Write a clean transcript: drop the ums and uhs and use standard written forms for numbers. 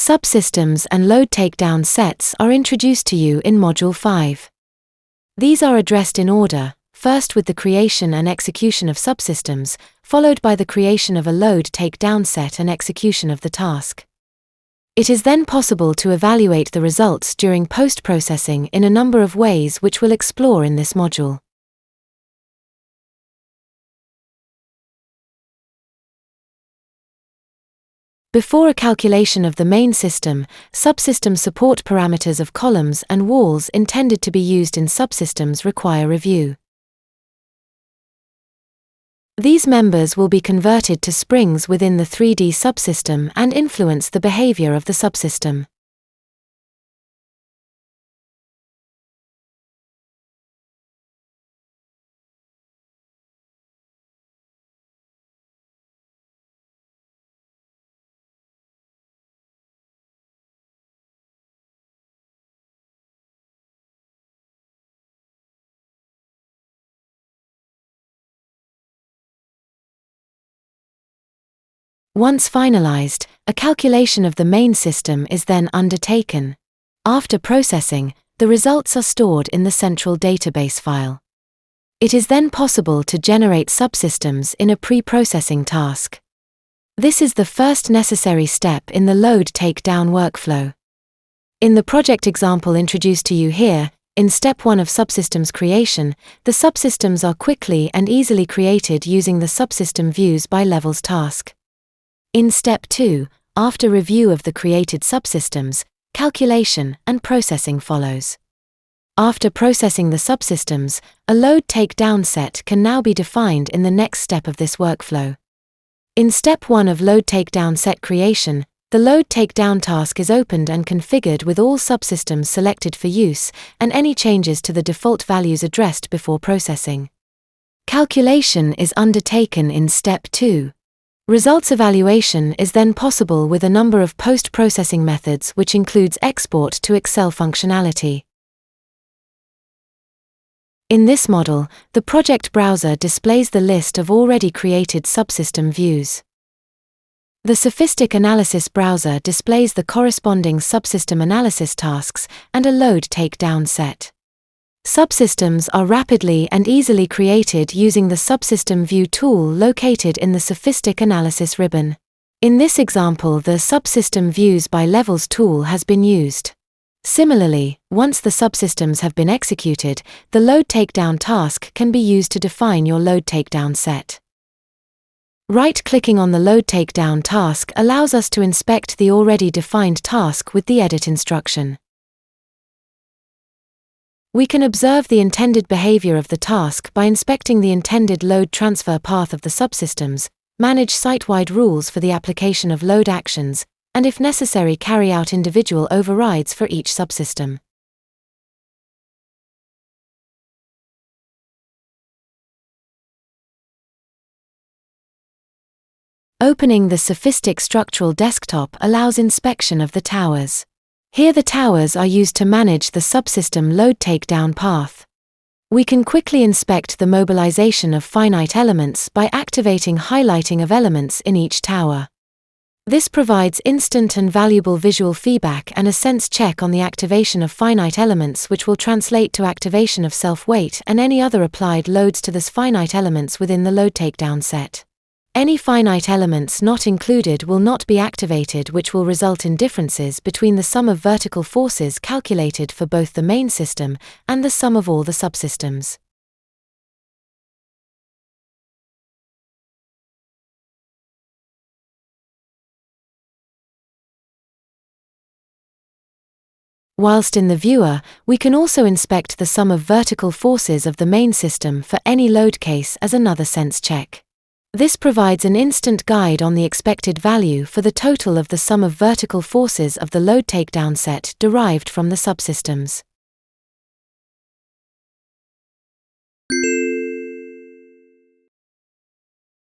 Subsystems and load takedown sets are introduced to you in Module 5. These are addressed in order, first with the creation and execution of subsystems, followed by the creation of a load takedown set and execution of the task. It is then possible to evaluate the results during post-processing in a number of ways which we'll explore in this module. Before a calculation of the main system, subsystem support parameters of columns and walls intended to be used in subsystems require review. These members will be converted to springs within the 3D subsystem and influence the behavior of the subsystem. Once finalized, a calculation of the main system is then undertaken. After processing, the results are stored in the central database file. It is then possible to generate subsystems in a pre-processing task. This is the first necessary step in the load takedown workflow. In the project example introduced to you here, in Step 1 of subsystems creation, the subsystems are quickly and easily created using the subsystem views by levels task. In Step 2, after review of the created subsystems, calculation and processing follows. After processing the subsystems, a load takedown set can now be defined in the next step of this workflow. In Step 1 of load takedown set creation, the load takedown task is opened and configured with all subsystems selected for use and any changes to the default values addressed before processing. Calculation is undertaken in Step 2. Results evaluation is then possible with a number of post-processing methods which includes export to Excel functionality. In this model, the project browser displays the list of already created subsystem views. The SOFiSTiK Analysis browser displays the corresponding subsystem analysis tasks and a load takedown set. Subsystems are rapidly and easily created using the Subsystem View tool located in the SOFiSTiK Analysis ribbon. In this example, the Subsystem Views by Levels tool has been used. Similarly, once the subsystems have been executed, the load takedown task can be used to define your load takedown set. Right-clicking on the load takedown task allows us to inspect the already defined task with the edit instruction. We can observe the intended behavior of the task by inspecting the intended load transfer path of the subsystems, manage site-wide rules for the application of load actions, and if necessary carry out individual overrides for each subsystem. Opening the SOFiSTiK Structural Desktop allows inspection of the towers. Here the towers are used to manage the subsystem load takedown path. We can quickly inspect the mobilization of finite elements by activating highlighting of elements in each tower. This provides instant and valuable visual feedback and a sense check on the activation of finite elements, which will translate to activation of self-weight and any other applied loads to these finite elements within the load takedown set. Any finite elements not included will not be activated, which will result in differences between the sum of vertical forces calculated for both the main system and the sum of all the subsystems. Whilst in the viewer, we can also inspect the sum of vertical forces of the main system for any load case as another sense check. This provides an instant guide on the expected value for the total of the sum of vertical forces of the load takedown set derived from the subsystems.